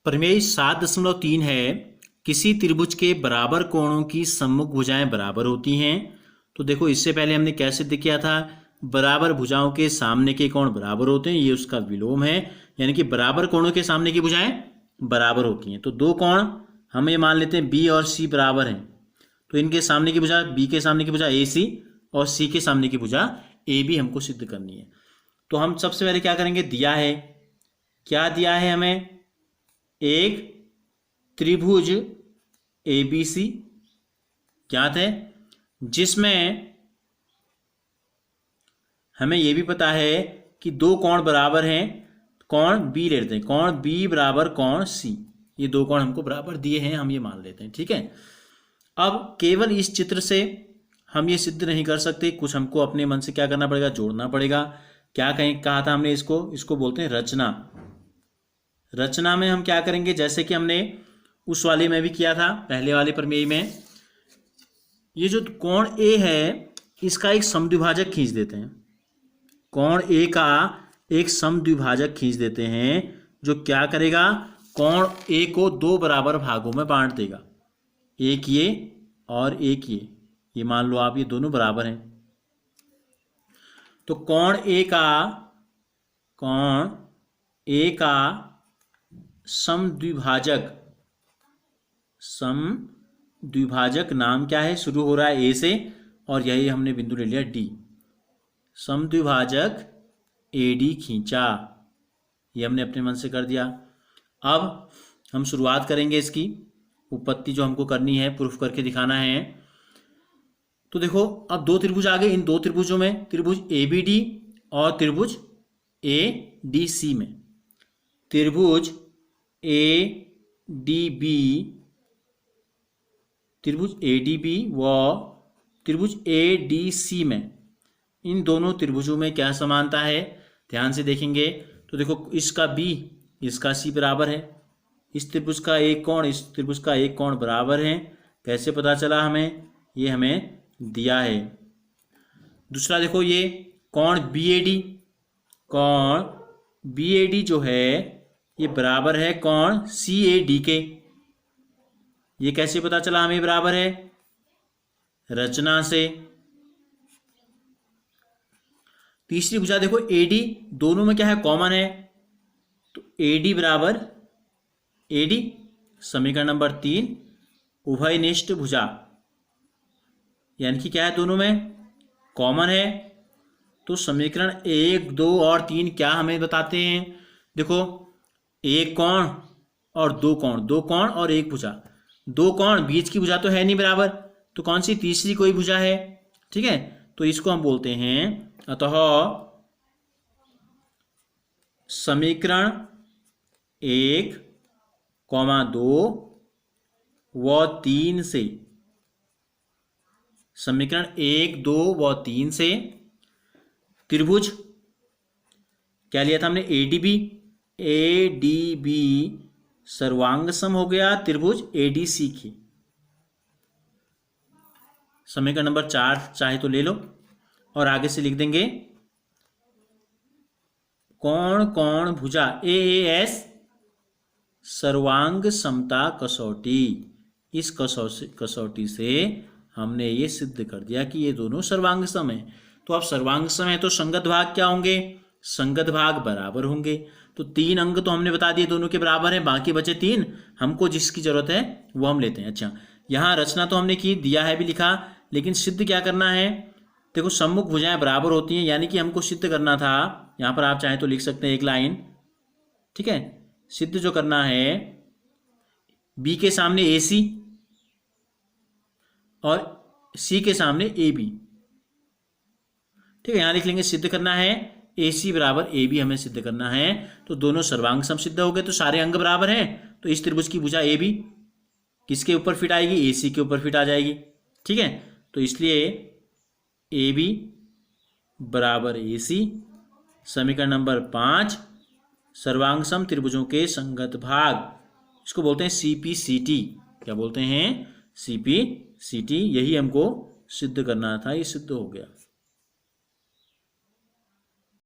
प्रमेय 7.3 है, किसी त्रिभुज के बराबर कोणों की सम्मुख भुजाएं बराबर होती हैं। तो देखो इससे पहले हमने क्या सिद्ध किया था, बराबर भुजाओं के सामने के कोण बराबर होते हैं, ये उसका विलोम है, यानी कि बराबर कोणों के सामने की भुजाएं बराबर होती हैं। तो दो कोण हम ये मान लेते हैं बी और सी बराबर हैं, तो इनके सामने की भुजा, बी के सामने की भुजा ए सी और सी के सामने की भुजा ए बी हमको सिद्ध करनी है। तो हम सबसे पहले क्या करेंगे, दिया है, क्या दिया है हमें, एक त्रिभुज ए बी सी ज्ञात है, जिसमें हमें यह भी पता है कि दो कोण बराबर हैं। कोण बी ले लेते हैं, कोण बी बराबर कोण सी, ये दो कोण हमको बराबर दिए हैं, हम ये मान लेते हैं, ठीक है। अब केवल इस चित्र से हम ये सिद्ध नहीं कर सकते, कुछ हमको अपने मन से क्या करना पड़ेगा, जोड़ना पड़ेगा। क्या कहीं कहा था हमने, इसको बोलते हैं रचना। रचना में हम क्या करेंगे, जैसे कि हमने उस वाले में भी किया था, पहले वाले प्रमेय में, ये जो कोण ए है इसका एक समद्विभाजक खींच देते हैं। कोण ए का एक समद्विभाजक खींच देते हैं, जो क्या करेगा, कोण ए को दो बराबर भागों में बांट देगा, एक ये और एक ये मान लो आप, ये दोनों बराबर हैं। तो कोण ए का समद्विभाजक नाम क्या है, शुरू हो रहा है ए से और यही हमने बिंदु ले लिया डी, समद्विभाजक ए डी खींचा, ये हमने अपने मन से कर दिया। अब हम शुरुआत करेंगे इसकी उत्पत्ति जो हमको करनी है, प्रूफ करके दिखाना है। तो देखो अब दो त्रिभुज आ गए, इन दो त्रिभुजों में, त्रिभुज ए बी डी और त्रिभुज ए डी सी में, त्रिभुज ए डी बी, त्रिभुज ए डी बी व त्रिभुज ए डी सी में, इन दोनों त्रिभुजों में क्या समानता है, ध्यान से देखेंगे तो देखो इसका बी इसका सी बराबर है, इस त्रिभुज का एक कोण इस त्रिभुज का एक कोण बराबर है। कैसे पता चला हमें, ये हमें दिया है। दूसरा देखो ये कोण बी ए डी जो है ये बराबर है कोण सी ए डी के, ये कैसे पता चला हमें बराबर है, रचना से। तीसरी भुजा देखो ए डी, दोनों में क्या है, कॉमन है, तो ए डी बराबर ए डी, समीकरण नंबर 3, उभयनिष्ठ भुजा, यानी कि क्या है, दोनों में कॉमन है। तो समीकरण 1, 2 और 3 क्या हमें बताते हैं, देखो एक कोण और दो कोण और एक भुजा, दो कोण, बीच की भुजा तो है नहीं बराबर, तो कौन सी तीसरी कोई भुजा है, ठीक है। तो इसको हम बोलते हैं, अतः समीकरण 1, 2 व 3 से, समीकरण 1, 2 व 3 से त्रिभुज क्या लिया था हमने, ए डी बी सर्वांग सम हो गया त्रिभुज ए डी सी की। समीकरण नंबर 4 चाहे तो ले लो और आगे से लिख देंगे, कोण भुजा ए एस सर्वांग समता कसौटी, इस कसौटी से हमने ये सिद्ध कर दिया कि ये दोनों सर्वांग सम है। तो अब सर्वांग सम है तो संगत भाग क्या होंगे, संगत भाग बराबर होंगे। तो 3 अंग तो हमने बता दिए दोनों के बराबर हैं, बाकी बचे 3, हमको जिसकी जरूरत है वो हम लेते हैं। अच्छा, यहाँ रचना तो हमने की, दिया है भी लिखा, लेकिन सिद्ध क्या करना है, देखो सम्मुख भुजाएं बराबर होती हैं, यानी कि हमको सिद्ध करना था, यहाँ पर आप चाहे तो लिख सकते हैं एक लाइन, ठीक है। सिद्ध जो करना है, बी के सामने ए सी और सी के सामने ए बी, ठीक है, यहाँ लिख लेंगे सिद्ध करना है ए सी बराबर ए बी, हमें सिद्ध करना है। तो दोनों सर्वांग सम सिद्ध हो गए, तो सारे अंग बराबर हैं, तो इस त्रिभुज की भुजा ए बी किसके ऊपर फिट आएगी, ए सी के ऊपर फिट आ जाएगी, ठीक है। तो इसलिए ए बी बराबर ए सी, समीकरण नंबर 5, सर्वांग सम त्रिभुजों के संगत भाग, इसको बोलते हैं CPCT, क्या बोलते हैं, CPCT, यही हमको सिद्ध करना था, ये सिद्ध हो गया।